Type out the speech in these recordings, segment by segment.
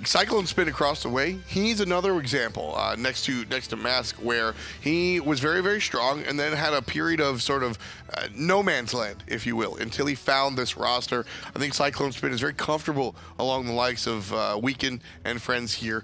CycloneSpin across the way, he's another example next to Mask, where he was very strong and then had a period of sort of no man's land, if you will, until he found this roster. I think CycloneSpin is very comfortable along the likes of Weekend and friends here,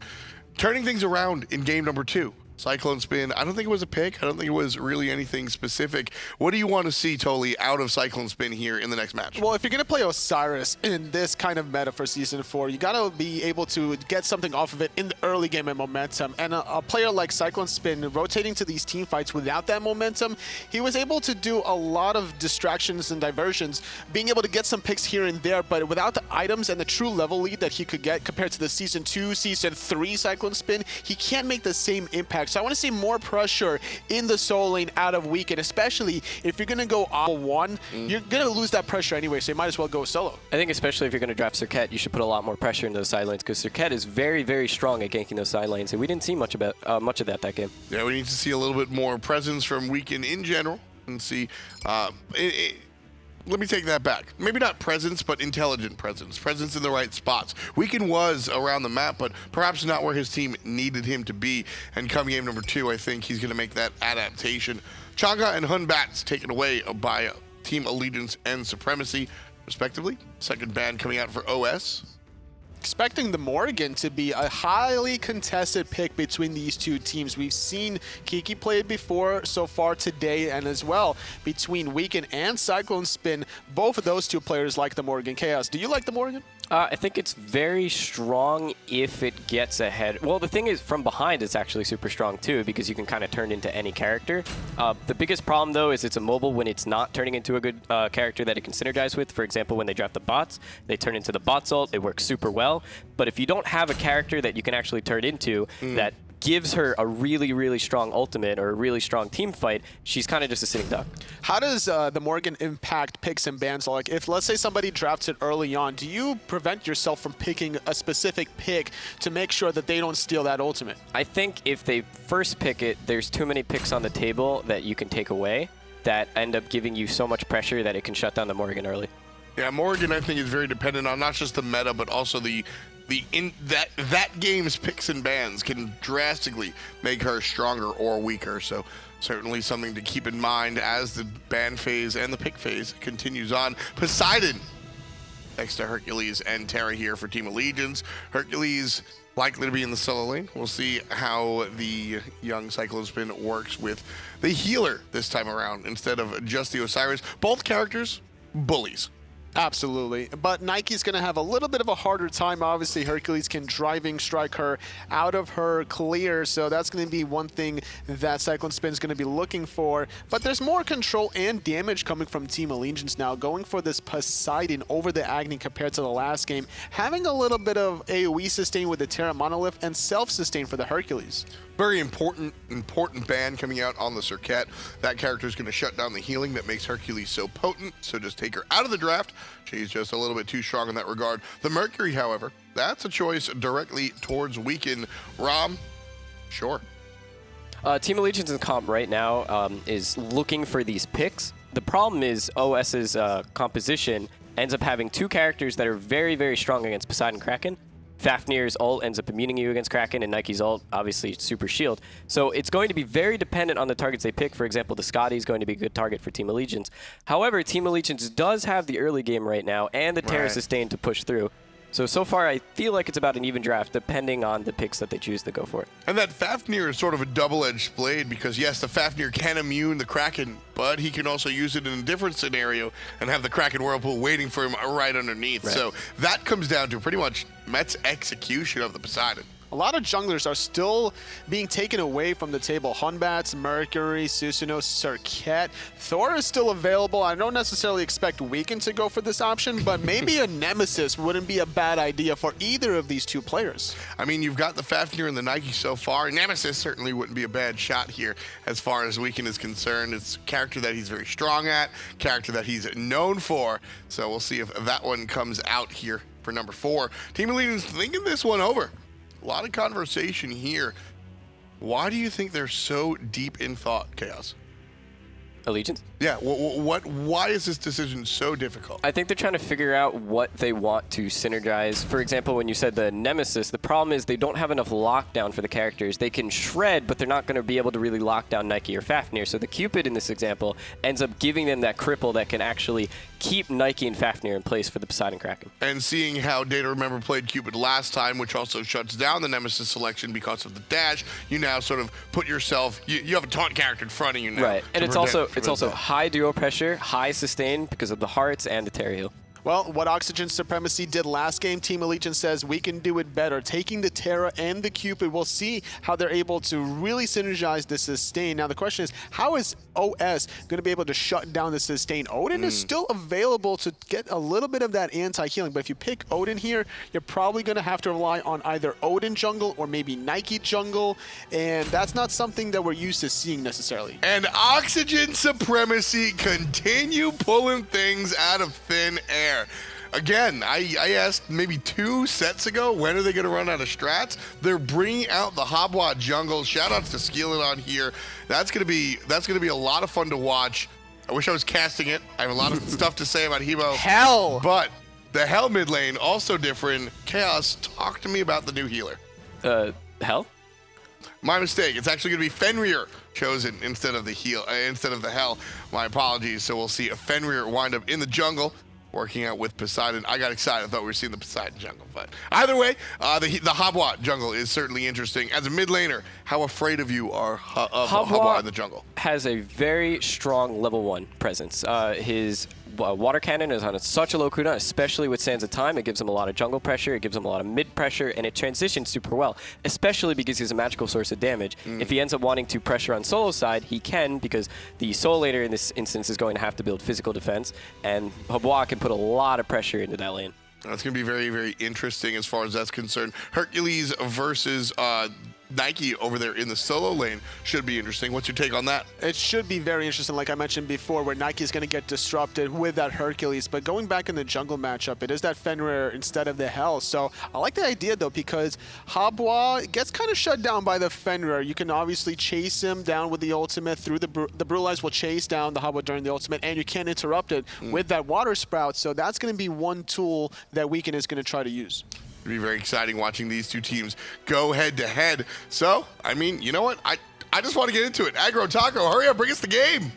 turning things around in game number 2. CycloneSpin, I don't think it was a pick. I don't think it was really anything specific. What do you want to see, Toli, out of CycloneSpin here in the next match? Well, if you're going to play Osiris in this kind of meta for Season 4, you got to be able to get something off of it in the early game and momentum. And a player like CycloneSpin rotating to these team fights without that momentum, he was able to do a lot of distractions and diversions, being able to get some picks here and there, but without the items and the true level lead that he could get compared to the Season 2, Season 3 CycloneSpin, he can't make the same impact. So I want to see more pressure in the solo lane out of Weekend, especially if you're going to go all one, you're going to lose that pressure anyway, so you might as well go solo. I think especially if you're going to draft Serket, you should put a lot more pressure into those side lanes, because Serket is very strong at ganking those side lanes, and we didn't see much of that game. Yeah, we need to see a little bit more presence from Weekend in general and see let me take that back. Maybe not presence, but intelligent presence. Presence in the right spots. Weekend was around the map, but perhaps not where his team needed him to be. And come game number 2, I think he's going to make that adaptation. Chaga and Hunbats taken away by Team Allegiance and Supremacy, respectively. Second ban coming out for OS. Expecting the Morgan to be a highly contested pick between these two teams. We've seen Kiki play it before so far today, and as well between Weekend and CycloneSpin, both of those two players like the Morgan. Chaos, do you like the Morgan? I think it's very strong if it gets ahead. Well, the thing is, from behind, it's actually super strong too, because you can kind of turn into any character. The biggest problem, though, is it's immobile when it's not turning into a good character that it can synergize with. For example, when they draft the bots, they turn into the bots ult. It works super well. But if you don't have a character that you can actually turn into that gives her a really strong ultimate or a really strong team fight, she's kind of just a sitting duck. How does the Morgan impact picks and bans? Like, if let's say somebody drafts it early on, do you prevent yourself from picking a specific pick to make sure that they don't steal that ultimate? I think if they first pick it, there's too many picks on the table that you can take away that end up giving you so much pressure that it can shut down the Morgan early. Yeah, Morgan, I think, is very dependent on not just the meta, but also that game's picks and bans can drastically make her stronger or weaker. So certainly something to keep in mind as the ban phase and the pick phase continues on. Poseidon next to Hercules and Terra here for Team Allegiance. Hercules likely to be in the solo lane. We'll see how the young CycloneSpin works with the healer this time around instead of just the Osiris. Both characters, bullies. Absolutely, but Nike's going to have a little bit of a harder time. Obviously, Hercules can driving strike her out of her clear, so that's going to be one thing that CycloneSpin is going to be looking for. But there's more control and damage coming from Team Allegiance now, going for this Poseidon over the Agni compared to the last game, having a little bit of AoE sustain with the Terra Monolith and self-sustain for the Hercules. Very important ban coming out on the Serket. That character is going to shut down the healing that makes Hercules so potent, so just take her out of the draft. She's just a little bit too strong in that regard. The Mercury, however, that's a choice directly towards Weekend. Rom, sure. Team Allegiance in comp right now is looking for these picks. The problem is OS's composition ends up having two characters that are very strong against Poseidon Kraken. Fafnir's ult ends up immuning you against Kraken, and Nike's ult, obviously, super shield. So it's going to be very dependent on the targets they pick. For example, the Skadi is going to be a good target for Team Allegiance. However, Team Allegiance does have the early game right now and the Terra sustain to push through. So far, I feel like it's about an even draft, depending on the picks that they choose to go for it. And that Fafnir is sort of a double-edged blade, because yes, the Fafnir can immune the Kraken, but he can also use it in a different scenario and have the Kraken Whirlpool waiting for him right underneath. Right. So that comes down to pretty much Met's execution of the Poseidon. A lot of junglers are still being taken away from the table. Hunbats, Mercury, Susanoo, Serket. Thor is still available. I don't necessarily expect Weekend to go for this option, but maybe a Nemesis wouldn't be a bad idea for either of these two players. I mean, you've got the Fafnir and the Nike so far. Nemesis certainly wouldn't be a bad shot here as far as Weekend is concerned. It's a character that he's very strong at, character that he's known for. So we'll see if that one comes out here for number 4. Team Allegiance thinking this one over. A lot of conversation here. Why do you think they're so deep in thought, Chaos? Allegiance? Yeah, why is this decision so difficult? I think they're trying to figure out what they want to synergize. For example, when you said the Nemesis, the problem is they don't have enough lockdown for the characters. They can shred, but they're not going to be able to really lock down Nike or Fafnir. So the Cupid in this example ends up giving them that cripple that can actually keep Nike and Fafnir in place for the Poseidon Kraken. And seeing how DayToRemeber played Cupid last time, which also shuts down the Nemesis selection because of the dash, you now sort of put yourself, you have a taunt character in front of you now. Right, and it's also high duo pressure, high sustain because of the hearts and the Terra heal. Well, what Oxygen Supremacy did last game, Team Allegiance says we can do it better. Taking the Terra and the Cupid, we'll see how they're able to really synergize the sustain. Now, the question is, how is OS going to be able to shut down the sustain? Odin is still available to get a little bit of that anti-healing, but if you pick Odin here, you're probably going to have to rely on either Odin jungle or maybe Nike jungle, and that's not something that we're used to seeing necessarily. And Oxygen Supremacy continue pulling things out of thin air. Again, I asked maybe 2 sets ago, when are they going to run out of strats? They're bringing out the Hobwa jungle. Shout outs to Skeeledon here. That's going to be a lot of fun to watch. I wish I was casting it. I have a lot of stuff to say about Hebo. Hell! But the Hell mid lane, also different. Chaos, talk to me about the new healer. Hell? My mistake. It's actually going to be Fenrir chosen instead of the Hell. My apologies. So we'll see a Fenrir wind up in the jungle, working out with Poseidon. I got excited. I thought we were seeing the Poseidon jungle. But either way, the Hobwa jungle is certainly interesting. As a mid laner, how afraid of you are of Hobwa in the jungle? Has a very strong level 1 presence. His water cannon is on such a low cooldown, especially with Sands of Time. It gives him a lot of jungle pressure, it gives him a lot of mid pressure, and it transitions super well, especially because he's a magical source of damage. If he ends up wanting to pressure on solo side, he can, because the solo laner in this instance is going to have to build physical defense, and Hobwa can put a lot of pressure into that lane. That's going to be very, very interesting as far as that's concerned. Hercules versus Nike over there in the solo lane should be interesting. What's your take on that? It should be very interesting, like I mentioned before, where Nike is going to get disrupted with that Hercules. But going back in the jungle matchup, it is that Fenrir instead of the Hell. So I like the idea, though, because Hobwa gets kind of shut down by the Fenrir. You can obviously chase him down with the ultimate through the Brutalize will chase down the Hobwa during the ultimate, and you can't interrupt it with that Water Sprout. So that's going to be one tool that Weekend is going to try to use. It'll be very exciting watching these two teams go head-to-head. So, I mean, you know what? I just want to get into it. Aggro Taco, hurry up, bring us the game.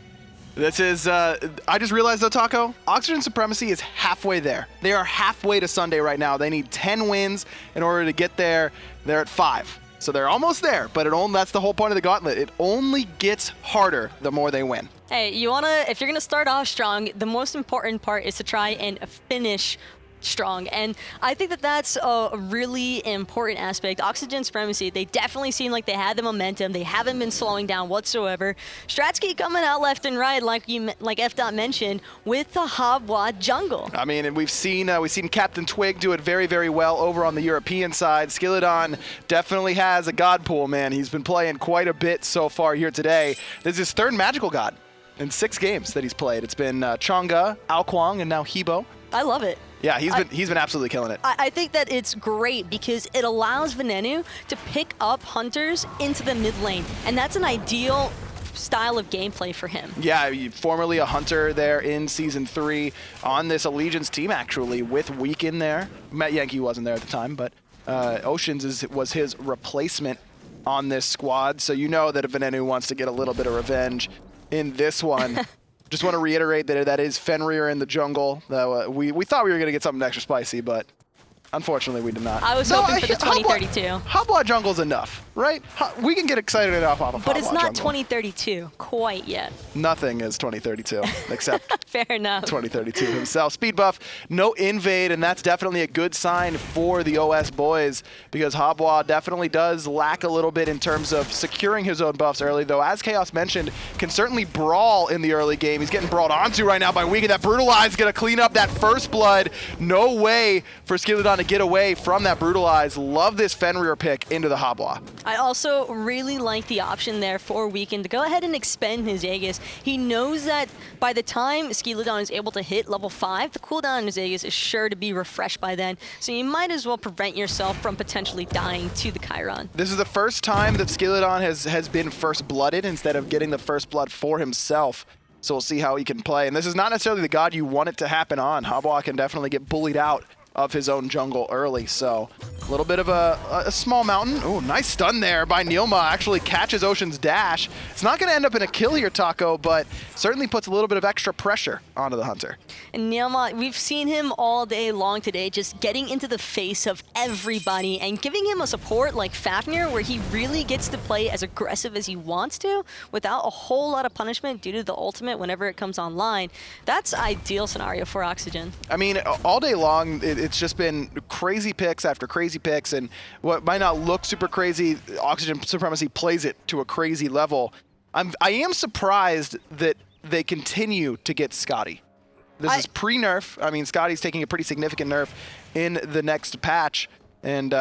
This is, I just realized though, Taco, Oxygen Supremacy is halfway there. They are halfway to Sunday right now. They need 10 wins in order to get there. They're at 5. So they're almost there, but that's the whole point of the Gauntlet. It only gets harder the more they win. Hey, if you're gonna start off strong, the most important part is to try and finish strong, and I think that that's a really important aspect. Oxygen Supremacy, they definitely seem like they had the momentum. They haven't been slowing down whatsoever. Strats keep coming out left and right, like F. mentioned, with the Hobwa jungle. I mean, and we've seen Captain Twig do it very, very well over on the European side. Skeeledon definitely has a god pool, man. He's been playing quite a bit so far here today. This is his 3rd magical god in 6 games that he's played. It's been Chang'e, Ao Kuang, and now Hebo. I love it. Yeah, he's been absolutely killing it. I think that it's great because it allows Venenu to pick up hunters into the mid lane, and that's an ideal style of gameplay for him. Yeah, formerly a hunter there in Season 3 on this Allegiance team, actually, with Week in there. Metyankey wasn't there at the time, but Oceans was his replacement on this squad, so you know that Venenu wants to get a little bit of revenge in this one. Just want to reiterate that that is Fenrir in the jungle. We thought we were going to get something extra spicy, but unfortunately we did not. I was hoping for the 2032. Hobwa jungle's enough, right? We can get excited enough off of Hobwa But it's not jungle. 2032 quite yet. Nothing is 2032 except Fair enough. 2032 himself. Speed buff, no invade, and that's definitely a good sign for the OS boys because Hobwa definitely does lack a little bit in terms of securing his own buffs early, though as Chaos mentioned, can certainly brawl in the early game. He's getting brawled onto right now by Weekend. That Brutalize is going to clean up that first blood. No way for Skeeledon to get away from that Brutalize. Love this Fenrir pick into the Hobwa. I also really like the option there for Weekend to go ahead and expend his Aegis. He knows that by the time Skeeledon is able to hit level 5, the cooldown on his Aegis is sure to be refreshed by then, so you might as well prevent yourself from potentially dying to the Chiron. This is the first time that Skeeledon has been first blooded instead of getting the first blood for himself So we'll see how he can play. And this is not necessarily the god you want it to happen on. Habwa can definitely get bullied out of his own jungle early. So a little bit of a small mountain. Oh, nice stun there by NeiruMah. Actually catches Ocean's dash. It's not going to end up in a kill here, Taco, but certainly puts a little bit of extra pressure onto the Hunter. And NeiruMah, we've seen him all day long today just getting into the face of everybody and giving him a support like Fafnir where he really gets to play as aggressive as he wants to without a whole lot of punishment due to the ultimate whenever it comes online. That's ideal scenario for Oxygen. I mean, all day long, it's just been crazy picks after crazy picks, and what might not look super crazy, Oxygen Supremacy plays it to a crazy level. I am surprised that they continue to get Skadi. This is pre-nerf. I mean, Skadi's taking a pretty significant nerf in the next patch, and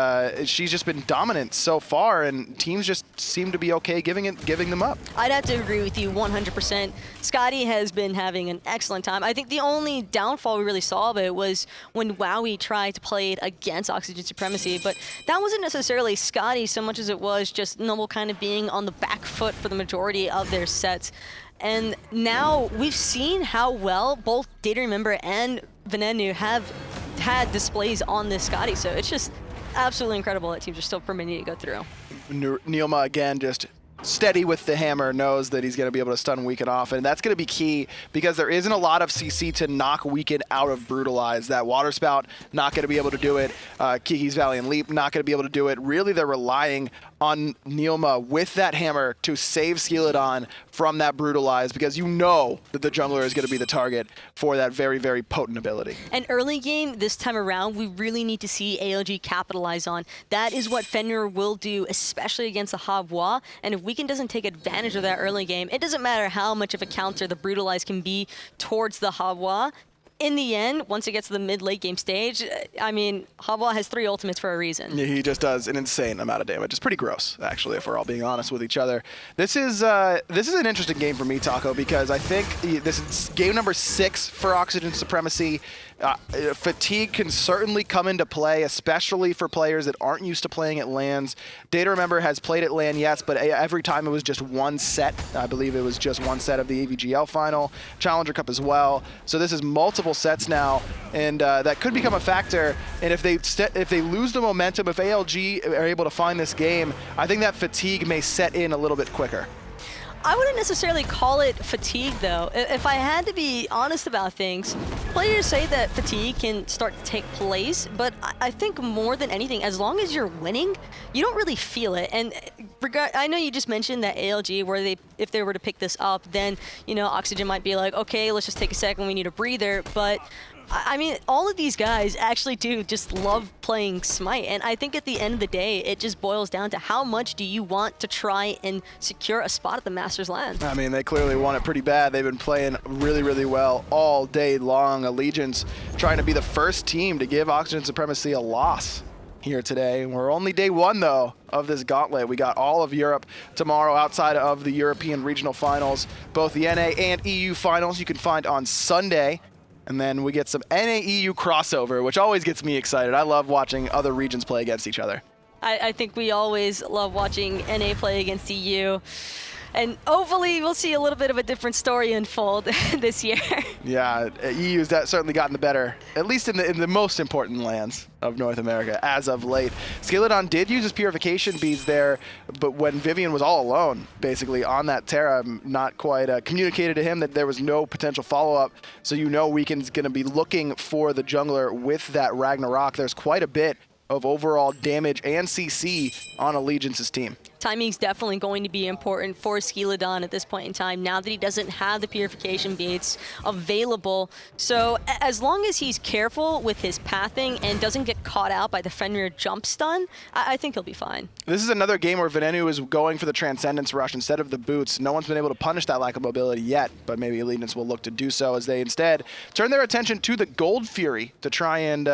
she's just been dominant so far, and teams just seem to be okay giving them up. I'd have to agree with you 100%. Skadi has been having an excellent time. I think the only downfall we really saw of it was when WoWie tried to play it against Oxygen Supremacy, but that wasn't necessarily Skadi so much as it was just Noble kind of being on the back foot for the majority of their sets. And now we've seen how well both DayToRemeber and Venenu have had displays on this Skadi, so it's just absolutely incredible that teams are still permitting it to go through. NeiruMah again just steady with the hammer, knows that he's going to be able to stun Weaken off, and that's going to be key because there isn't a lot of CC to knock Weaken out of Brutalize. That Water Spout, not going to be able to do it. Kiki's Valiant Leap, not going to be able to do it. Really, they're relying on NeiruMah with that hammer to save Skeeledon from that Brutalize because you know that the jungler is going to be the target for that very, very potent ability. And early game, this time around, we really need to see ALG capitalize on. That is what Fenrir will do, especially against the Habwa, and if Weaken doesn't take advantage of that early game, it doesn't matter how much of a counter the Brutalize can be towards the Habwa. In the end, once it gets to the mid-late game stage, I mean, Habwa has 3 ultimates for a reason. Yeah, he just does an insane amount of damage. It's pretty gross, actually, if we're all being honest with each other. This is an interesting game for me, Taco, because I think this is game number 6 for Oxygen Supremacy. Fatigue can certainly come into play, especially for players that aren't used to playing at LANs. DayToRemeber has played at LAN, yes, but every time it was just one set. I believe it was just one set of the AVGL final, Challenger Cup as well. So this is multiple sets now, and that could become a factor. And if they lose the momentum, if ALG are able to find this game, I think that fatigue may set in a little bit quicker. I wouldn't necessarily call it fatigue, though. If I had to be honest about things, players say that fatigue can start to take place, but I think more than anything, as long as you're winning, you don't really feel it. And I know you just mentioned that ALG, where if they were to pick this up, then Oxygen might be like, okay, let's just take a second, we need a breather. But I mean, all of these guys actually do just love playing Smite, and I think at the end of the day, it just boils down to how much do you want to try and secure a spot at the Masters LAN. I mean, they clearly want it pretty bad. They've been playing really, really well all day long. Allegiance trying to be the first team to give Oxygen Supremacy a loss here today. We're only day 1, though, of this gauntlet. We got all of Europe tomorrow outside of the European regional finals. Both the NA and EU finals you can find on Sunday. And then we get some NA-EU crossover, which always gets me excited. I love watching other regions play against each other. I think we always love watching NA play against EU. And hopefully we'll see a little bit of a different story unfold this year. Yeah, EU's certainly gotten the better, at least in the most important lands of North America as of late. Skeeledon did use his purification beads there, but when Vivian was all alone, basically, on that Terra, not quite communicated to him that there was no potential follow-up. So Weaken's going to be looking for the jungler with that Ragnarok. There's quite a bit of overall damage and CC on Allegiance's team. Timing's definitely going to be important for Skeeledon at this point in time, now that he doesn't have the purification beads available. So as long as he's careful with his pathing and doesn't get caught out by the Fenrir jump stun, I think he'll be fine. This is another game where Venenu is going for the Transcendence Rush instead of the boots. No one's been able to punish that lack of mobility yet, but maybe Allegiance will look to do so as they instead turn their attention to the Gold Fury to try and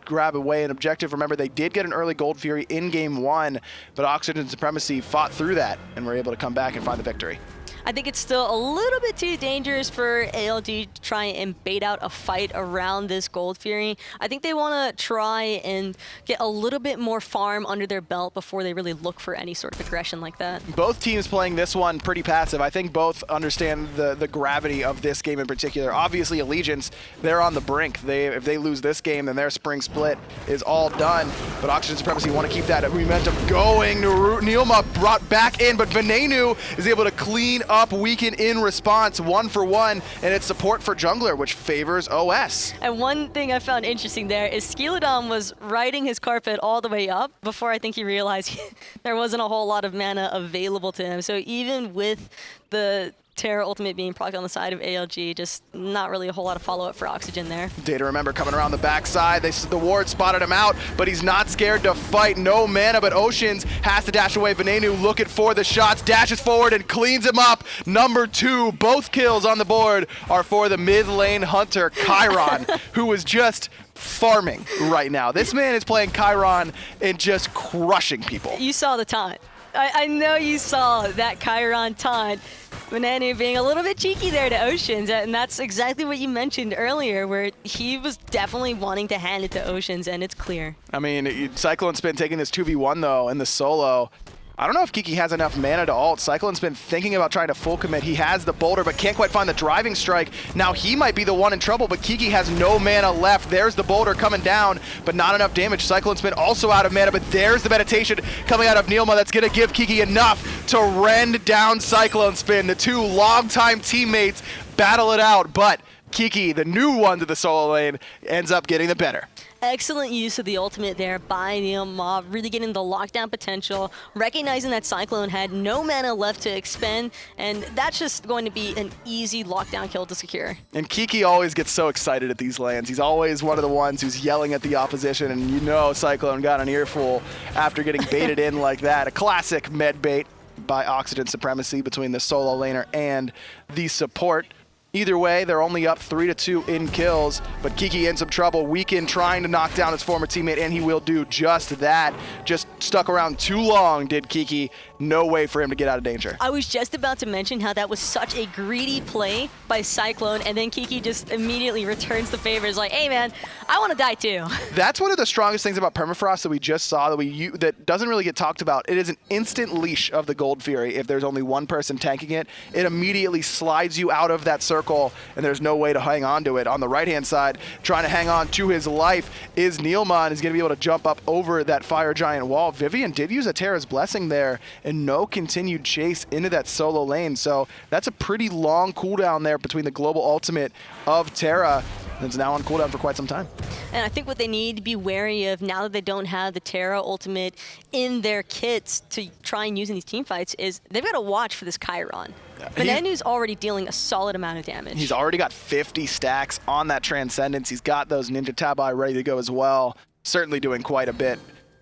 grab away an objective. Remember, they did get an early Gold Fury in game 1, but Oxygen Supremacy fought through that and were able to come back and find the victory. I think it's still a little bit too dangerous for ALG to try and bait out a fight around this Gold Fury. I think they want to try and get a little bit more farm under their belt before they really look for any sort of aggression like that. Both teams playing this one pretty passive. I think both understand the gravity of this game in particular. Obviously, Allegiance, they're on the brink. If they lose this game, then their spring split is all done. But Oxygen Supremacy want to keep that momentum going. NeiruMah brought back in, but Venenu is able to clean up Weaken in response, 1 for 1, and it's support for jungler, which favors OS. And one thing I found interesting there is Skeeledon was riding his carpet all the way up before I think he realized there wasn't a whole lot of mana available to him. So even with the Terra ultimate being procced on the side of ALG, just not really a whole lot of follow-up for Oxygen there. DayToRemeber coming around the backside. The ward spotted him out, but he's not scared to fight. No mana, but Oceans has to dash away. Venenu looking for the shots, dashes forward and cleans him up. Number 2, both kills on the board are for the mid lane hunter, Chiron, who is just farming right now. This man is playing Chiron and just crushing people. You saw the taunt. I know you saw that Chiron taunt. Venenu being a little bit cheeky there to Oceans, and that's exactly what you mentioned earlier, where he was definitely wanting to hand it to Oceans, and it's clear. I mean, CycloneSpin taking this 2v1 though in the solo. I don't know if Kiki has enough mana to ult. CycloneSpin thinking about trying to full commit. He has the boulder, but can't quite find the driving strike. Now he might be the one in trouble, but Kiki has no mana left. There's the boulder coming down, but not enough damage. CycloneSpin also out of mana, but there's the meditation coming out of NeiruMah that's going to give Kiki enough to rend down CycloneSpin. The two longtime teammates battle it out, but Kiki, the new one to the solo lane, ends up getting the better. Excellent use of the ultimate there by NeiruMah, really getting the lockdown potential, recognizing that Cyclone had no mana left to expend, and that's just going to be an easy lockdown kill to secure. And Kiki always gets so excited at these lands. He's always one of the ones who's yelling at the opposition, and you know Cyclone got an earful after getting baited in like that. A classic med bait by Oxygen Supremacy between the solo laner and the support. Either way, they're only up 3-2 in kills, but Kiki in some trouble. Weaken trying to knock down his former teammate, and he will do just that. Just stuck around too long, did Kiki. No way for him to get out of danger. I was just about to mention how that was such a greedy play by Cyclone, and then Kiki just immediately returns the favor. It's like, hey man, I want to die too. That's one of the strongest things about Permafrost that we just saw that doesn't really get talked about. It is an instant leash of the Gold Fury. If there's only one person tanking it, it immediately slides you out of that circle, and there's no way to hang on to it. On the right-hand side, trying to hang on to his life is NeiruMah, and he's going to be able to jump up over that Fire Giant wall. Vivian did use a Terra's Blessing there, and no continued chase into that solo lane. So that's a pretty long cooldown there between the global ultimate of Terra. It's now on cooldown for quite some time. And I think what they need to be wary of now that they don't have the Terra ultimate in their kits to try and use in these team fights is they've got to watch for this Chiron. Venenu's already dealing a solid amount of damage. He's already got 50 stacks on that Transcendence. He's got those Ninja Tabai ready to go as well. Certainly doing quite a bit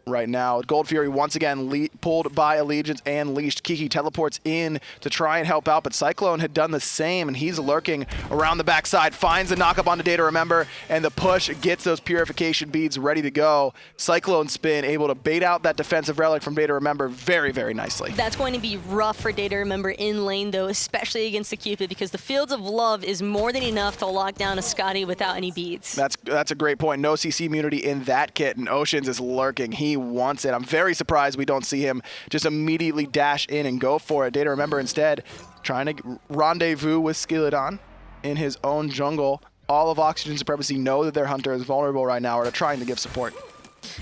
right now. Gold Fury once again pulled by Allegiance and leashed. Kiki teleports in to try and help out, but Cyclone had done the same, and he's lurking around the backside, finds the knock-up onto DayToRemeber, and the push gets those purification beads ready to go. CycloneSpin able to bait out that defensive relic from DayToRemeber very, very nicely. That's going to be rough for DayToRemeber in lane, though, especially against the Cupid, because the Fields of Love is more than enough to lock down a Skadi without any beads. That's a great point. No CC immunity in that kit, and Oceans is lurking. He wants it. I'm very surprised we don't see him just immediately dash in and go for it. DayToRemeber instead trying to rendezvous with Skeeledon in his own jungle. All of Oxygen Supremacy know that their hunter is vulnerable right now, or they're trying to give support.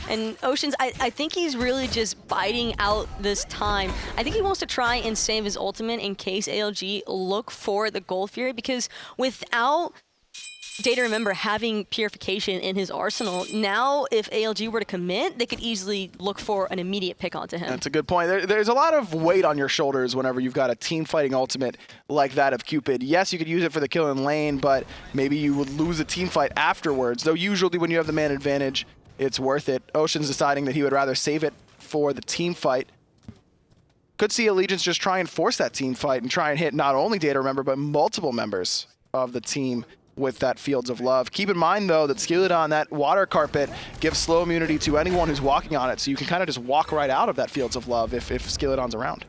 And Oceans, I think he's really just biding out this time. I think he wants to try and save his ultimate in case ALG look for the Gold Fury, because without DayToRemeber having purification in his arsenal, now if ALG were to commit, they could easily look for an immediate pick onto him. That's a good point. There's a lot of weight on your shoulders whenever you've got a team fighting ultimate like that of Cupid. Yes, you could use it for the kill in lane, but maybe you would lose a team fight afterwards. Though usually when you have the man advantage, it's worth it. Ocean's deciding that he would rather save it for the team fight. Could see Allegiance just try and force that team fight and try and hit not only DayToRemeber, but multiple members of the team with that Fields of Love. Keep in mind, though, that Skeeledon, that water carpet, gives slow immunity to anyone who's walking on it, so you can kind of just walk right out of that Fields of Love if Skeeledon's around.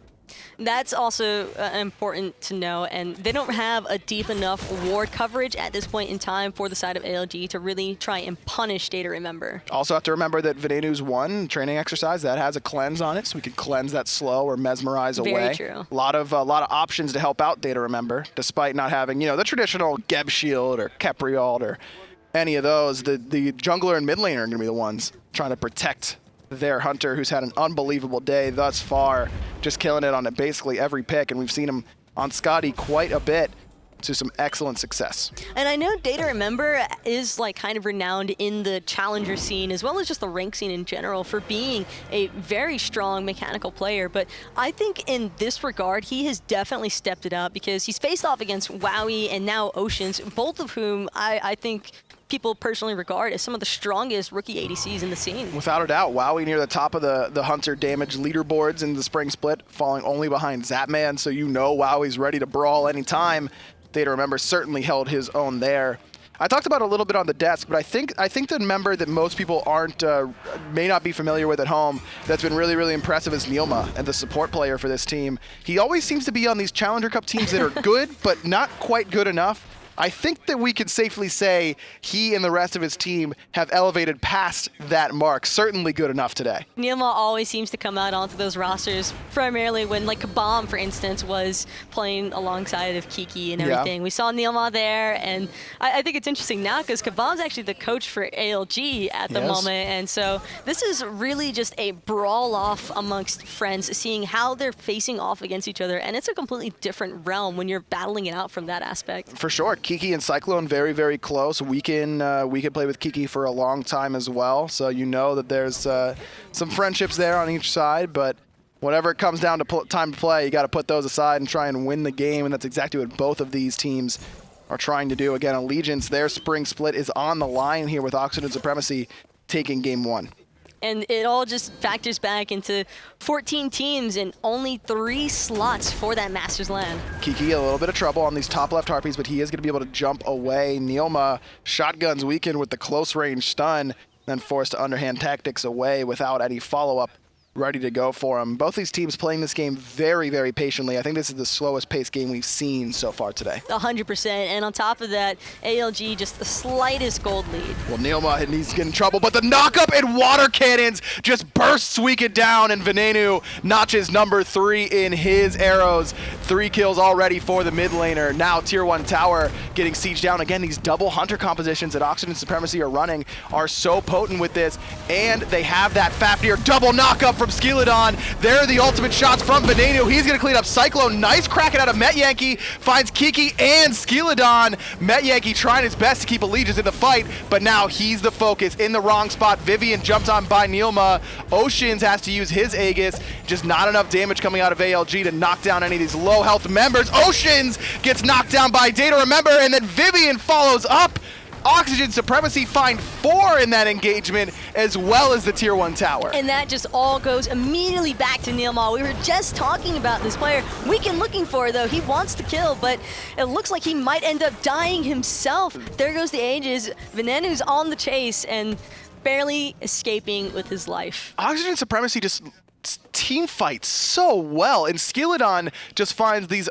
That's also important to know, and they don't have a deep enough ward coverage at this point in time for the side of ALG to really try and punish DayToRemeber. Also have to remember that Venenu's one training exercise that has a cleanse on it, so we can cleanse that slow or mesmerize away. Very true. A lot of options to help out DayToRemeber, despite not having, you know, the traditional Geb Shield or Keprialt or any of those. The jungler and mid laner are going to be the ones trying to protect their hunter, who's had an unbelievable day thus far, just killing it on basically every pick, and we've seen him on Skadi quite a bit to some excellent success. And I know DayToRemeber is like kind of renowned in the challenger scene as well as just the rank scene in general for being a very strong mechanical player, but I think in this regard he has definitely stepped it up because he's faced off against Wowie and now Oceans, both of whom I think people personally regard as some of the strongest rookie ADCs in the scene. Without a doubt, Wowie near the top of the Hunter damage leaderboards in the spring split, falling only behind Zapman, so you know Wowie's ready to brawl anytime. DayToRemeber certainly held his own there. I talked about it a little bit on the desk, but I think the member that most people may not be familiar with at home that's been really, really impressive is NeiruMah, and the support player for this team. He always seems to be on these Challenger Cup teams that are good, but not quite good enough. I think that we could safely say he and the rest of his team have elevated past that mark. Certainly good enough today. NeiruMah always seems to come out onto those rosters, primarily when like Kabam, for instance, was playing alongside of Kiki and everything. Yeah. We saw NeiruMah there, and I think it's interesting now because Kabam's actually the coach for ALG at the moment, and so this is really just a brawl-off amongst friends, seeing how they're facing off against each other, and it's a completely different realm when you're battling it out from that aspect. For sure. Kiki and Cyclone very, very close. We can play with Kiki for a long time as well, so you know that there's some friendships there on each side, but whenever it comes down to time to play, you got to put those aside and try and win the game, and that's exactly what both of these teams are trying to do. Again, Allegiance, their spring split is on the line here with Oxygen Supremacy taking game 1. And it all just factors back into 14 teams and only 3 slots for that Masters LAN. Kiki a little bit of trouble on these top left Harpies, but he is going to be able to jump away. NeiruMah shotguns weakened with the close range stun, then forced to underhand tactics away without any follow-up ready to go for him. Both these teams playing this game very, very patiently. I think this is the slowest paced game we've seen so far today. 100%, and on top of that, ALG just the slightest gold lead. Well, NeiruMah, he's getting in trouble, but the knock-up and water cannons just bursts Suika down, and Venenu notches number 3 in his arrows. 3 kills already for the mid laner. Now tier 1 tower getting sieged down. Again, these double hunter compositions that Oxygen Supremacy are running are so potent with this, and they have that Fafnir double knock-up from Skeeledon. There are the ultimate shots from Venenu. He's going to clean up Cyclone. Nice cracking out of Metyankey. Finds Kiki and Skeeledon. Metyankey trying his best to keep Allegiance in the fight, but now he's the focus in the wrong spot. Vivian jumped on by NeiruMah. Oceans has to use his Aegis. Just not enough damage coming out of ALG to knock down any of these low health members. Oceans gets knocked down by DayToRemeber, and then Vivian follows up. Oxygen Supremacy find 4 in that engagement, as well as the tier 1 tower. And that just all goes immediately back to NeiruMah. We were just talking about this player. Weekend looking for, though. He wants to kill, but it looks like he might end up dying himself. There goes the Aegis. Venenu's on the chase and barely escaping with his life. Oxygen Supremacy just team fights so well, and Skeeledon just finds these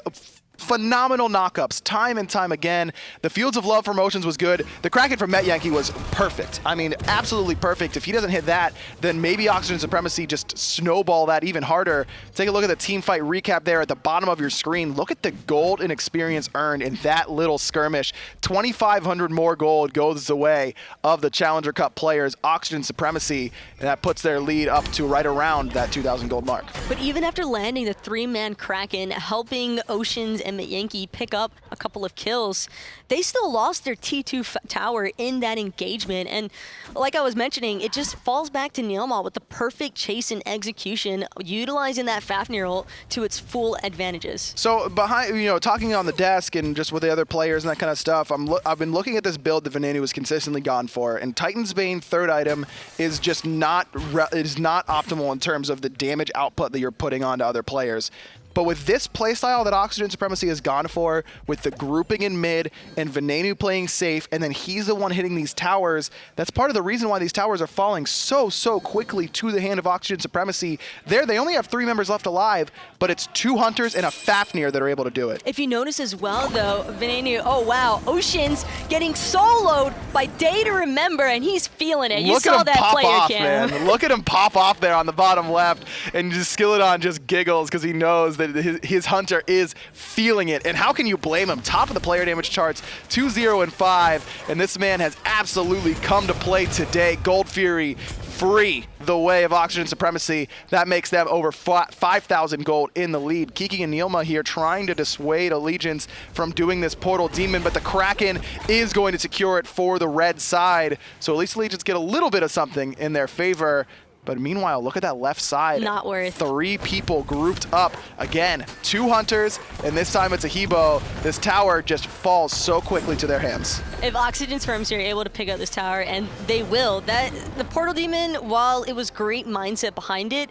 phenomenal knockups time and time again. The Fields of Love from Oceans was good. The Kraken from Metyankey was perfect. I mean, absolutely perfect. If he doesn't hit that, then maybe Oxygen Supremacy just snowball that even harder. Take a look at the team fight recap there at the bottom of your screen. Look at the gold and experience earned in that little skirmish. 2,500 more gold goes the way of the Challenger Cup players, Oxygen Supremacy, and that puts their lead up to right around that 2,000 gold mark. But even after landing the 3-man Kraken, helping Oceans and Metyankey pick up a couple of kills, they still lost their T2 tower in that engagement. And like I was mentioning, it just falls back to NeiruMah with the perfect chase and execution, utilizing that Fafnir ult to its full advantages. So behind, talking on the desk and just with the other players and that kind of stuff, I've been looking at this build that Venenu has consistently gone for, and Titan's Bane third item is just not optimal in terms of the damage output that you're putting onto other players. But with this playstyle that Oxygen Supremacy has gone for, with the grouping in mid and Venenu playing safe, and then he's the one hitting these towers, that's part of the reason why these towers are falling so quickly to the hand of Oxygen Supremacy. They only have 3 members left alive, but it's 2 Hunters and a Fafnir that are able to do it. If you notice as well, though, Venenu, oh wow, Ocean's getting soloed by DayToRemeber, and he's feeling it. You saw that player cam. Man. Look at him pop off there on the bottom left, and just Skeeledon just giggles because he knows that his Hunter is feeling it. And how can you blame him? Top of the player damage charts, 2-0-5, and this man has absolutely come to play today. Gold Fury free the way of Oxygen Supremacy. That makes them over 5,000 gold in the lead. Kiki and NeiruMah here trying to dissuade Allegiance from doing this Portal Demon, but the Kraken is going to secure it for the red side. So at least Allegiance get a little bit of something in their favor. But meanwhile, look at that left side. Not worth. 3 people grouped up. Again, 2 Hunters, and this time it's a Hebo. This tower just falls so quickly to their hands. If Oxygen Supremacy are able to pick up this tower, and they will, the Portal Demon, while it was great mindset behind it,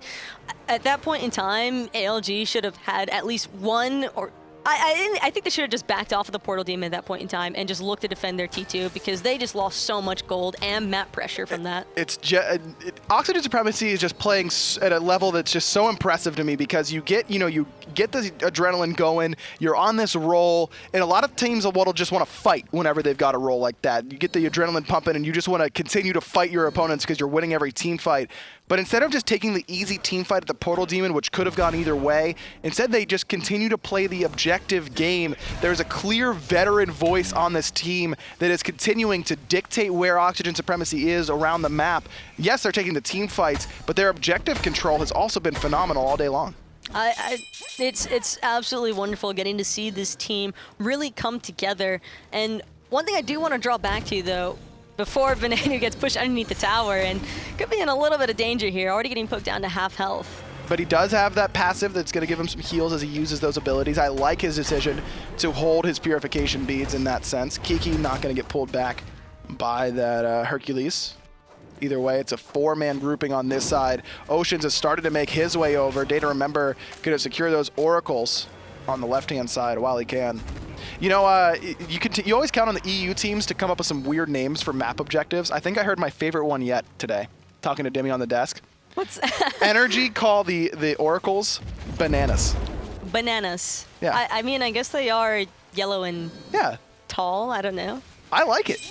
at that point in time, ALG should have had at least one or I think they should have just backed off of the Portal Demon at that point in time and just looked to defend their T2 because they just lost so much gold and map pressure from that. Oxygen Supremacy is just playing at a level that's just so impressive to me because you get the adrenaline going, you're on this roll, and a lot of teams will just want to fight whenever they've got a roll like that. You get the adrenaline pumping and you just want to continue to fight your opponents because you're winning every team fight. But instead of just taking the easy team fight at the Portal Demon, which could have gone either way, instead they just continue to play the objective game. There's a clear veteran voice on this team that is continuing to dictate where Oxygen Supremacy is around the map. Yes, they're taking the team fights, but their objective control has also been phenomenal all day long. It's absolutely wonderful getting to see this team really come together. And one thing I do want to draw back to, though, before Venenu gets pushed underneath the tower, and could be in a little bit of danger here, already getting poked down to half health. But he does have that passive that's going to give him some heals as he uses those abilities. I like his decision to hold his purification beads in that sense. Kiki not going to get pulled back by that Hercules. Either way, it's a 4-man grouping on this side. Oceans has started to make his way over. DayToRemeber going to secure those oracles on the left-hand side while he can. You know, you always count on the EU teams to come up with some weird names for map objectives. I think I heard my favorite one yet today, talking to Demi on the desk. What's Energy call the oracles bananas. Bananas. Yeah. I mean, I guess they are yellow and tall. I don't know. I like it.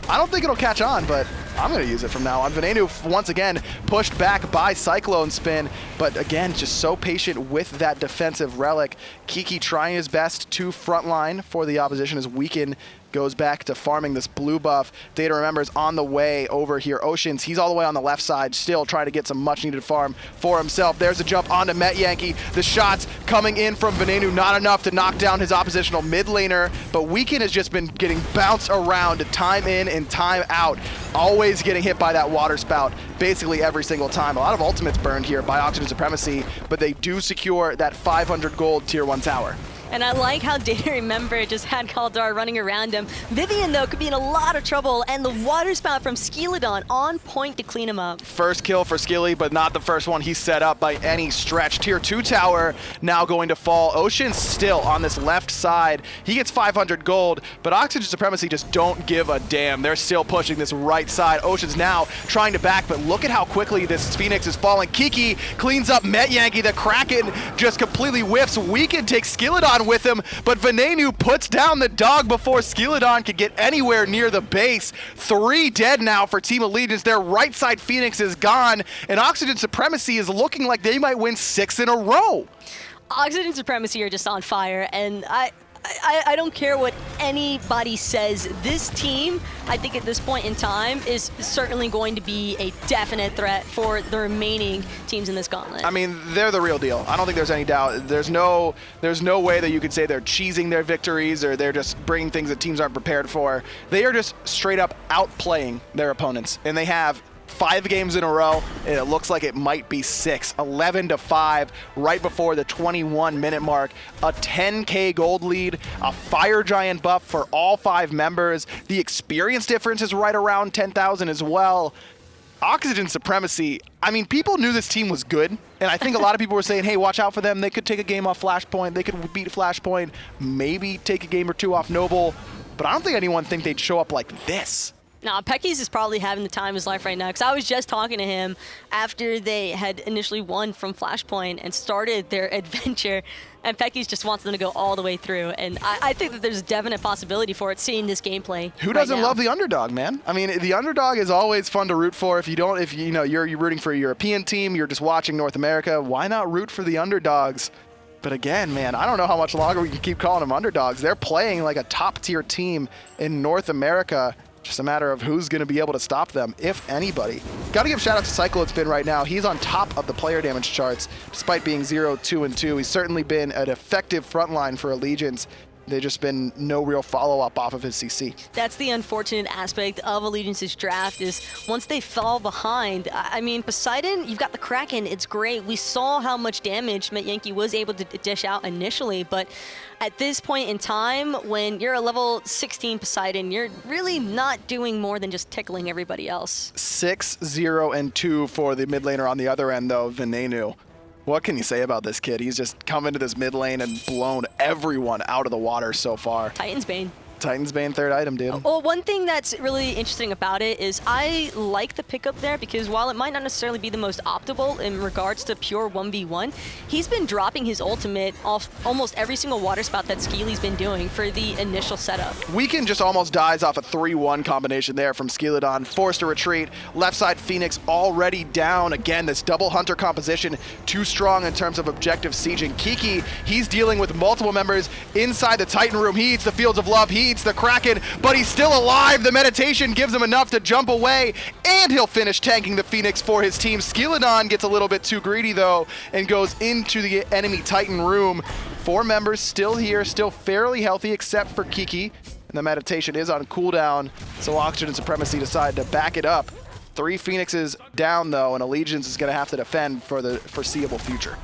I don't think it'll catch on, but I'm going to use it from now on. Venenu, once again, pushed back by CycloneSpin, but again, just so patient with that defensive relic. Kiki trying his best to frontline for the opposition as Weaken goes back to farming this blue buff. DayToRemeber is on the way over here. Oceans, he's all the way on the left side, still trying to get some much-needed farm for himself. There's a jump onto Metyankey. The shots coming in from Venenu, not enough to knock down his oppositional mid laner, but Weaken has just been getting bounced around time in and time out, always getting hit by that water spout basically every single time. A lot of ultimates burned here by Oxygen Supremacy, but they do secure that 500 gold tier 1 tower. And I like how DayToRemeber just had Kaldar running around him. Vivian, though, could be in a lot of trouble, and the water spout from Skeeledon on point to clean him up. First kill for Skilly, but not the first one he set up by any stretch. Tier 2 tower now going to fall. Ocean's still on this left side. He gets 500 gold, but Oxygen Supremacy just don't give a damn. They're still pushing this right side. Ocean's now trying to back, but look at how quickly this Phoenix is falling. Kiki cleans up Metyankey. The Kraken just completely whiffs. Weaken takes Skeeledon with him, but Venenu puts down the dog before Skeeledon could get anywhere near the base. 3 dead now for Team Allegiance. Their right side Phoenix is gone, and Oxygen Supremacy is looking like they might win 6 in a row. Oxygen Supremacy are just on fire, and I don't care what anybody says. This team, I think at this point in time, is certainly going to be a definite threat for the remaining teams in this gauntlet. I mean, they're the real deal. I don't think there's any doubt. There's no way that you could say they're cheesing their victories or they're just bringing things that teams aren't prepared for. They are just straight up outplaying their opponents, and they have 5 games in a row, and it looks like it might be 6. 11-5 right before the 21-minute mark. A 10K gold lead, a Fire Giant buff for all 5 members. The experience difference is right around 10,000 as well. Oxygen Supremacy, I mean, people knew this team was good, and I think a lot of people were saying, hey, watch out for them. They could take a game off Flashpoint. They could beat Flashpoint, maybe take a game or two off Noble, but I don't think anyone think they'd show up like this. Nah, Pecky's is probably having the time of his life right now, because I was just talking to him after they had initially won from Flashpoint and started their adventure, and Pecky's just wants them to go all the way through, and I think that there's a definite possibility for it, seeing this gameplay. Who doesn't love the underdog, man? I mean, the underdog is always fun to root for. If you're rooting for a European team, you're just watching North America, why not root for the underdogs? But again, man, I don't know how much longer we can keep calling them underdogs. They're playing like a top-tier team in North America. Just a matter of who's going to be able to stop them, if anybody. Got to give shout out to CycloneSpin right now. He's on top of the player damage charts, despite being 0-2-2. He's certainly been an effective frontline for Allegiance. There's just been no real follow-up off of his CC. That's the unfortunate aspect of Allegiance's draft, is once they fall behind, I mean, Poseidon, you've got the Kraken, it's great. We saw how much damage Metyankey was able to dish out initially, but at this point in time, when you're a level 16 Poseidon, you're really not doing more than just tickling everybody else. 6-0-2 for the mid laner on the other end, though, Venenu. What can you say about this kid? He's just come into this mid lane and blown everyone out of the water so far. Titan's Bane. Titan's Bane, third item, dude. Well, one thing that's really interesting about it is I like the pickup there, because while it might not necessarily be the most optimal in regards to pure 1v1, he's been dropping his ultimate off almost every single water spout that Skeely's been doing for the initial setup. Weekend just almost dies off a 3-1 combination there from Skeeledon, forced to retreat. Left side Phoenix already down. Again, this double hunter composition, too strong in terms of objective sieging. Kiki, he's dealing with multiple members inside the Titan room. He eats the Fields of Love, he eats the Kraken, but he's still alive. The meditation gives him enough to jump away, and he'll finish tanking the Phoenix for his team. Skeeledon gets a little bit too greedy, though, and goes into the enemy Titan room. 4 members still here, still fairly healthy, except for Kiki, and the meditation is on cooldown, so Oxygen Supremacy decide to back it up. 3 Phoenixes down, though, and Allegiance is going to have to defend for the foreseeable future.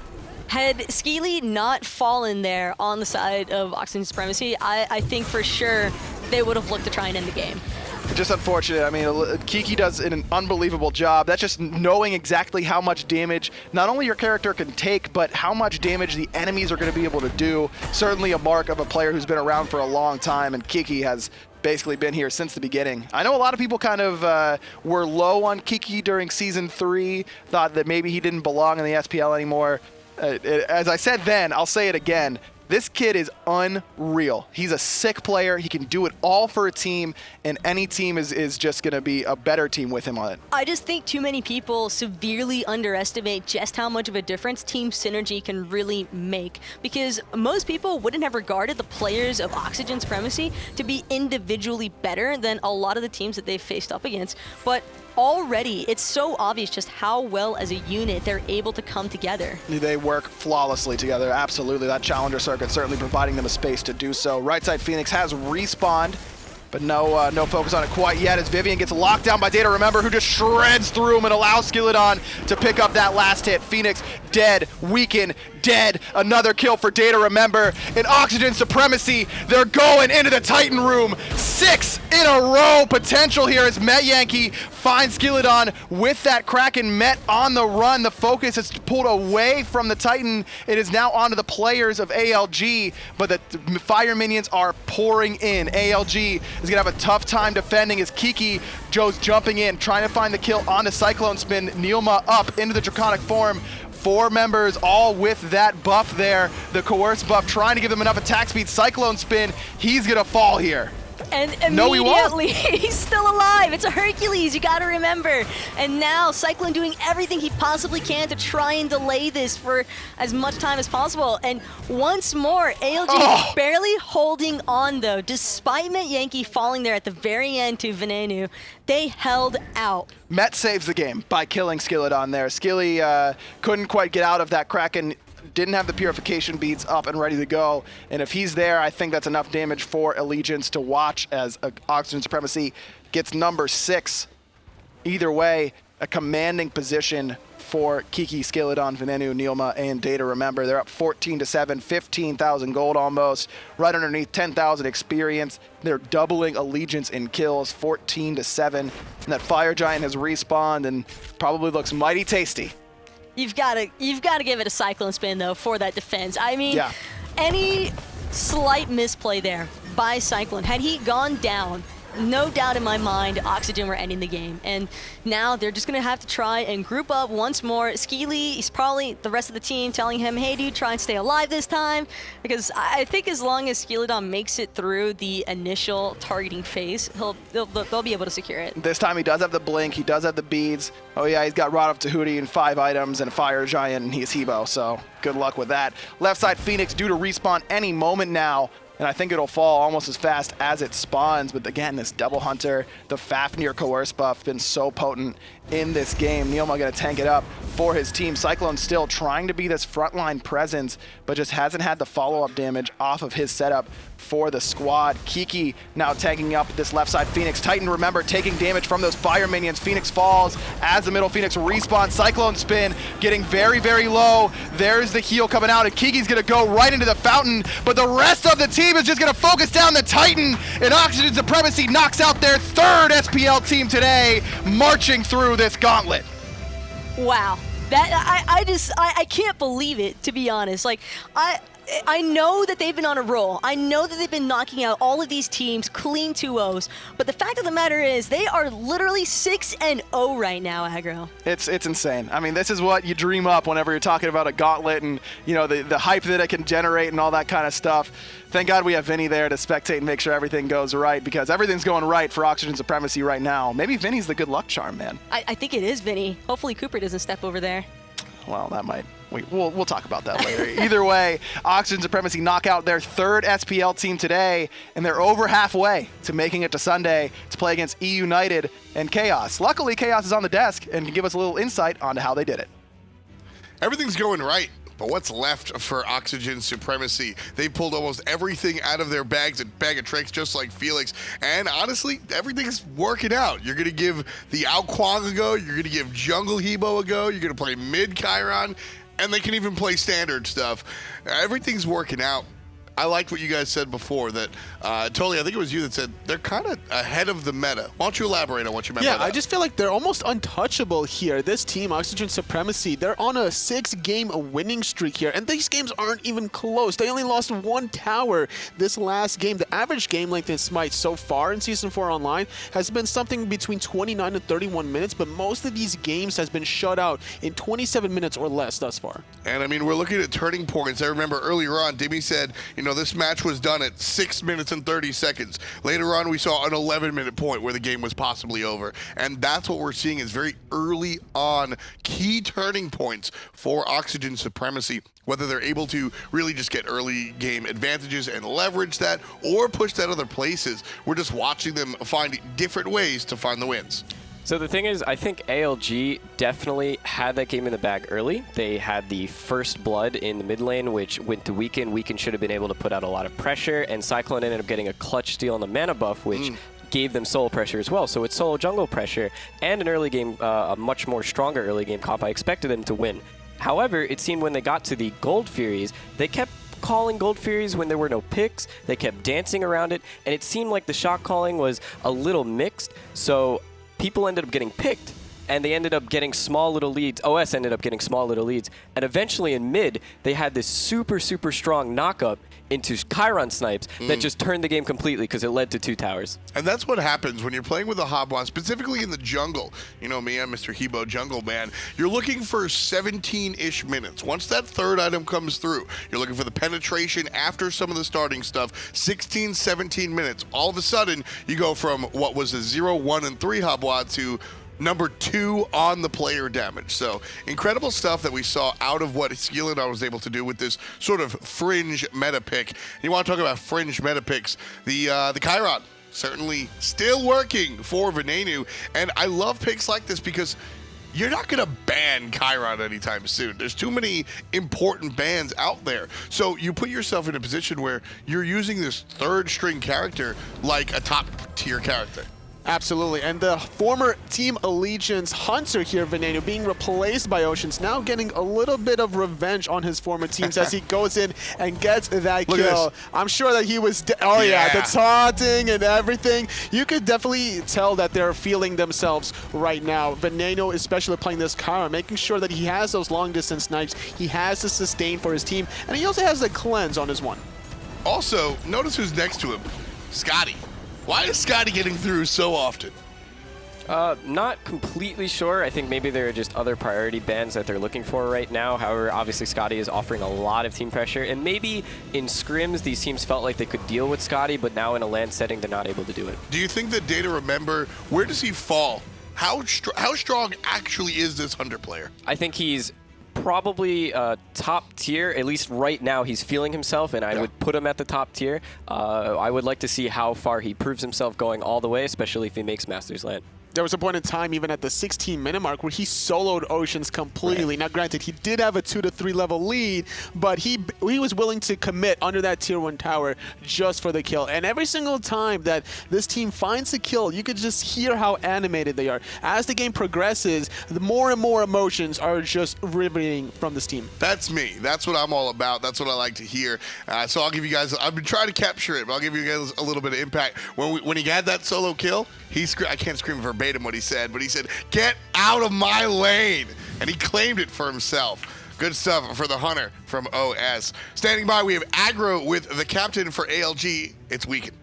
Had Skeely not fallen there on the side of Oxygen Supremacy, I think for sure they would have looked to try and end the game. Just unfortunate. I mean, Kiki does an unbelievable job. That's just knowing exactly how much damage not only your character can take, but how much damage the enemies are going to be able to do. Certainly a mark of a player who's been around for a long time, and Kiki has basically been here since the beginning. I know a lot of people kind of were low on Kiki during Season 3, thought that maybe he didn't belong in the SPL anymore. As I said then, I'll say it again. This kid is unreal. He's a sick player. He can do it all for a team, and any team is just going to be a better team with him on it. I just think too many people severely underestimate just how much of a difference team synergy can really make, because most people wouldn't have regarded the players of Oxygen Supremacy to be individually better than a lot of the teams that they've faced up against, but already it's so obvious just how well as a unit they're able to come together. They work flawlessly together, absolutely. That Challenger circuit certainly providing them a space to do so. Right side Phoenix has respawned, but no focus on it quite yet as Vivian gets locked down by DayToRemeber, who just shreds through him and allows Skeeledon to pick up that last hit. Phoenix dead, Weaken dead, another kill for DayToRemeber. And Oxygen Supremacy, they're going into the Titan room. 6 in a row potential here as Metyankey finds Skeeledon with that Kraken. Met on the run. The focus is pulled away from the Titan. It is now onto the players of ALG, but the fire minions are pouring in. ALG is going to have a tough time defending as Kiki Joe's jumping in, trying to find the kill onto CycloneSpin. NeiruMah up into the Draconic form. 4 members all with that buff there, the Coerce buff, trying to give them enough attack speed. CycloneSpin, he's going to fall here. And immediately, he's still alive. It's a Hercules, you gotta remember. And now Cyclone doing everything he possibly can to try and delay this for as much time as possible. And once more, ALG barely holding on though. Despite Metyankey falling there at the very end to Venenu, they held out. Met saves the game by killing Skeeledon there. Skilly couldn't quite get out of that Kraken. Didn't have the purification beads up and ready to go, and if he's there, I think that's enough damage for Allegiance to watch as Oxygen Supremacy gets number 6. Either way, a commanding position for Kiki, Skeeledon, Venenu, NeiruMah, and DayToRemeber. They're up 14-7, 15,000 gold almost, right underneath 10,000 experience. They're doubling allegiance in kills, 14-7. And that Fire Giant has respawned and probably looks mighty tasty. You've got to give it a CycloneSpin though for that defense. I mean, Yeah. any slight misplay there by Cyclone, had he gone down, no doubt in my mind, Oxygen were ending the game. And now they're just going to have to try and group up once more. Skeely is probably the rest of the team telling him, hey, dude, try and stay alive this time. Because I think as long as Skeeledon makes it through the initial targeting phase, they'll be able to secure it. This time he does have the blink, he does have the beads. Oh yeah, he's got Rod of Tahuti and 5 items and a Fire Giant, and he's Hebo, so good luck with that. Left side Phoenix due to respawn any moment now. And I think it'll fall almost as fast as it spawns. But again, this Double Hunter, the Fafnir Coerce buff, been so potent in this game. NeiruMah gonna tank it up for his team. Cyclone still trying to be this frontline presence, but just hasn't had the follow-up damage off of his setup for the squad. Kiki now tanking up this left side Phoenix. Titan, remember, taking damage from those fire minions. Phoenix falls as the middle Phoenix respawns. CycloneSpin getting very, very low. There's the heal coming out, and Kiki's gonna go right into the fountain, but the rest of the team is just gonna focus down the Titan, and Oxygen Supremacy knocks out their 3rd SPL team today, marching through this gauntlet. Wow. That I can't believe it, to be honest. Like, I know that they've been on a roll. I know that they've been knocking out all of these teams, clean 2-0s. But the fact of the matter is, they are literally 6-0 right now, Aggro. It's insane. I mean, this is what you dream up whenever you're talking about a gauntlet and, you know, the hype that it can generate and all that kind of stuff. Thank God we have Vinny there to spectate and make sure everything goes right, because everything's going right for Oxygen Supremacy right now. Maybe Vinny's the good luck charm, man. I think it is Vinny. Hopefully Cooper doesn't step over there. Well, that might. We'll talk about that later. Either way, Oxygen Supremacy knock out their 3rd SPL team today, and they're over halfway to making it to Sunday to play against E United and Chaos. Luckily, Chaos is on the desk and can give us a little insight onto how they did it. Everything's going right. But what's left for Oxygen Supremacy? They pulled almost everything out of their bag of tricks, just like Felix. And honestly, everything's working out. You're going to give the Ao Kwang a go. You're going to give Jungle Hebo a go. You're going to play mid Chiron. And they can even play standard stuff. Everything's working out. I liked what you guys said before, that totally, I think it was you that said they're kind of ahead of the meta. Why don't you elaborate on what you meant by that? Yeah, I just feel like they're almost untouchable here. This team, Oxygen Supremacy, they're on a 6-game winning streak here, and these games aren't even close. They only lost 1 tower this last game. The average game length in Smite so far in Season 4 Online has been something between 29 to 31 minutes, but most of these games has been shut out in 27 minutes or less thus far. And I mean, we're looking at turning points. I remember earlier on, Dimmy said, you know, this match was done at 6 minutes and 30 seconds. Later on, we saw an 11-minute point where the game was possibly over. And that's what we're seeing is very early on key turning points for Oxygen Supremacy. Whether they're able to really just get early game advantages and leverage that, or push that other places. We're just watching them find different ways to find the wins. So the thing is, I think ALG definitely had that game in the bag early. They had the first blood in the mid lane, which went to Weaken. Weaken should have been able to put out a lot of pressure, and Cyclone ended up getting a clutch steal on the mana buff, which gave them solo pressure as well. So it's solo jungle pressure and an early game, a much more stronger early game comp. I expected them to win. However, it seemed when they got to the Gold Furies, they kept calling Gold Furies when there were no picks. They kept dancing around it, and it seemed like the shot calling was a little mixed. So people ended up getting picked, and they ended up getting small little leads. OS ended up getting small little leads, and eventually in mid, they had this super, super strong knock-up into Chiron snipes that just turned the game completely because it led to 2 towers. And that's what happens when you're playing with a Hobwa, specifically in the jungle. You know me, I'm Mr. Hebo Jungle Man. You're looking for 17-ish minutes. Once that 3rd item comes through, you're looking for the penetration after some of the starting stuff, 16, 17 minutes. All of a sudden, you go from what was a 0, 1, and 3 Hobwa to number 2 on the player damage. So incredible stuff that we saw out of what Skeeledon was able to do with this sort of fringe meta pick. And you want to talk about fringe meta picks, the Chiron certainly still working for Venenu. And I love picks like this because you're not going to ban Chiron anytime soon. There's too many important bans out there. So you put yourself in a position where you're using this 3rd string character like a top tier character. Absolutely, and the former Team Allegiance Hunter here, Venenu, being replaced by Oceans, now getting a little bit of revenge on his former teams as he goes in and gets that kill. I'm sure that he was, the taunting and everything. You could definitely tell that they're feeling themselves right now. Venenu, especially playing this Chiron, making sure that he has those long distance snipes, he has the sustain for his team, and he also has the cleanse on his one. Also, notice who's next to him, Skadi. Why is Skadi getting through so often? Not completely sure. I think maybe there are just other priority bans that they're looking for right now. However, obviously Skadi is offering a lot of team pressure, and maybe in scrims these teams felt like they could deal with Skadi, but now in a LAN setting they're not able to do it. Do you think that DayToRemeber, where does he fall? How strong actually is this Hunter player? I think he's probably top tier. At least right now he's feeling himself, and I would put him at the top tier. I would like to see how far he proves himself going all the way, especially if he makes Masters LAN. There was a point in time, even at the 16-minute mark, where he soloed Oceans completely. Right. Now, granted, he did have a 2 to 3 level lead, but he was willing to commit under that tier 1 tower just for the kill. And every single time that this team finds a kill, you could just hear how animated they are. As the game progresses, the more and more emotions are just riveting from this team. That's me. That's what I'm all about. That's what I like to hear. So I'll give you guys, I've been trying to capture it, but I'll give you guys a little bit of impact. When he had that solo kill, I can't scream verbatim what he said, but he said, "Get out of my lane," and he claimed it for himself. Good stuff for the Hunter from OS. Standing by, we have Aggro with the captain for ALG. It's Weekend.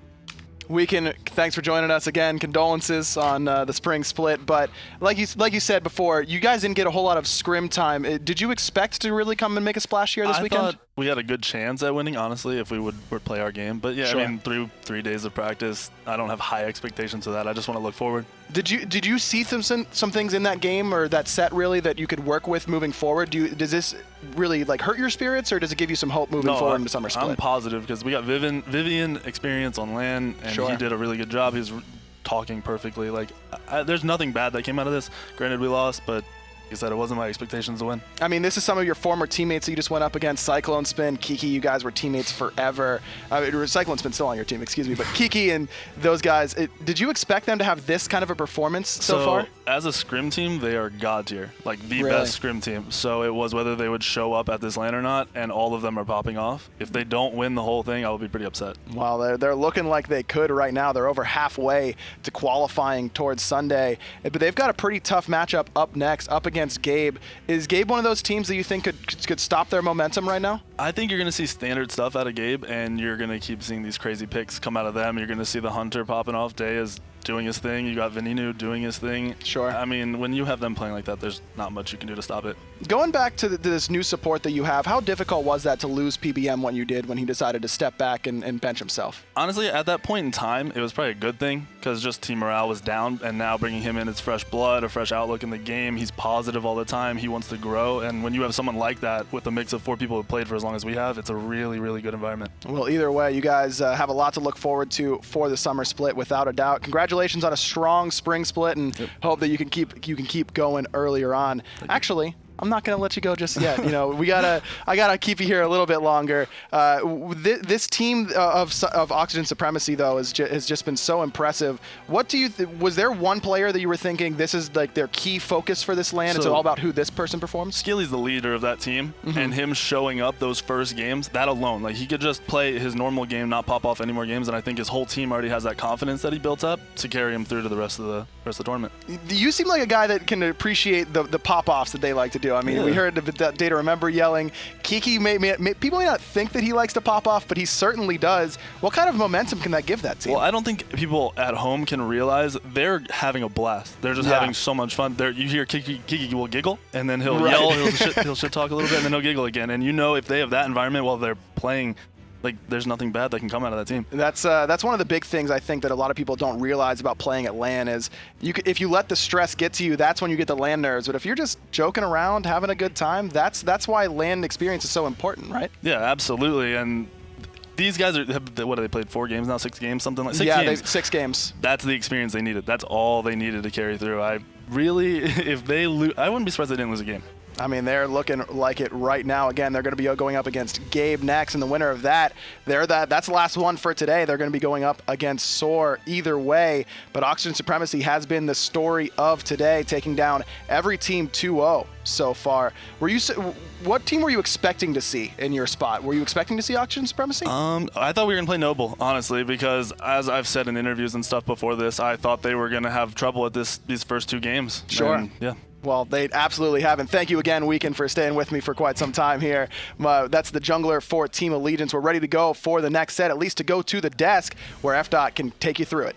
Weekend, thanks for joining us again. Condolences on the spring split, but like you said before, you guys didn't get a whole lot of scrim time. Did you expect to really come and make a splash here this weekend? I thought we had a good chance at winning, honestly, if we would play our game. But yeah, sure. I mean, through 3 days of practice, I don't have high expectations of that. I just want to look forward. Did you see some things in that game or that set really that you could work with moving forward? Does this really like hurt your spirits, or does it give you some hope moving forward into summer split? I'm positive because we got Vivian experience on LAN, and he did a really good job. He was talking perfectly. Like, there's nothing bad that came out of this. Granted, we lost, but like I said, it wasn't my expectations to win. I mean, this is some of your former teammates that you just went up against. CycloneSpin, Kiki, you guys were teammates forever. CycloneSpin's still on your team, excuse me. But Kiki and those guys, did you expect them to have this kind of a performance so far? As a scrim team, they are god tier, like the best scrim team. So it was whether they would show up at this LAN or not, and all of them are popping off. If they don't win the whole thing, I will be pretty upset. Well, they're looking like they could right now. They're over halfway to qualifying towards Sunday. But they've got a pretty tough matchup up next, up against Gabe. Is Gabe one of those teams that you think could stop their momentum right now? I think you're going to see standard stuff out of Gabe, and you're going to keep seeing these crazy picks come out of them. You're going to see the Hunter popping off. Day is doing his thing. You got Venenu doing his thing. Sure. I mean, when you have them playing like that, there's not much you can do to stop it. Going back to this new support that you have, how difficult was that to lose PBM when you did, when he decided to step back and bench himself? Honestly, at that point in time, it was probably a good thing because just team morale was down, and now bringing him in, it's fresh blood, a fresh outlook in the game. He's positive all the time. He wants to grow, and when you have someone like that with a mix of 4 people who played for as long as we have, it's a really, really good environment. Well, either way, you guys have a lot to look forward to for the summer split, without a doubt. Congratulations on a strong spring split, and hope that you can keep going earlier on. Actually, I'm not going to let you go just yet. You know, I gotta keep you here a little bit longer. This team of Oxygen Supremacy, though, has just been so impressive. What do you was there one player that you were thinking this is like their key focus for this LAN? It's all about who this person performs? Skilly's the leader of that team, and him showing up those first games, that alone, like he could just play his normal game, not pop off any more games, and I think his whole team already has that confidence that he built up to carry him through to the rest of the tournament. You seem like a guy that can appreciate the pop-offs that they like to do. I mean, we heard that DayToRemeber yelling. Kiki, people may not think that he likes to pop off, but he certainly does. What kind of momentum can that give that team? Well, I don't think people at home can realize they're having a blast. They're just having so much fun. You hear Kiki will giggle, and then he'll yell, he'll shit talk a little bit, and then he'll giggle again. And you know if they have that environment while they're playing, like, there's nothing bad that can come out of that team. That's one of the big things I think that a lot of people don't realize about playing at LAN is if you let the stress get to you, that's when you get the LAN nerves. But if you're just joking around, having a good time, that's why LAN experience is so important, right? Yeah, absolutely. And these guys what have they played? 4 games now, 6 games, something like 6 games. Yeah, 6 games. That's the experience they needed. That's all they needed to carry through. If they lose, I wouldn't be surprised they didn't lose a game. I mean, they're looking like it right now. Again, they're going to be going up against Gabe next, and the winner of that, that's the last one for today. They're going to be going up against Soar either way, but Oxygen Supremacy has been the story of today, taking down every team 2-0 so far. What team were you expecting to see in your spot? Were you expecting to see Oxygen Supremacy? I thought we were going to play Noble, honestly, because as I've said in interviews and stuff before this, I thought they were going to have trouble at these first 2 games. Sure. And, yeah. Well, they absolutely haven't. Thank you again, Weekend, for staying with me for quite some time here. That's the jungler for Team Allegiance. We're ready to go for the next set, at least to go to the desk where FDOT can take you through it.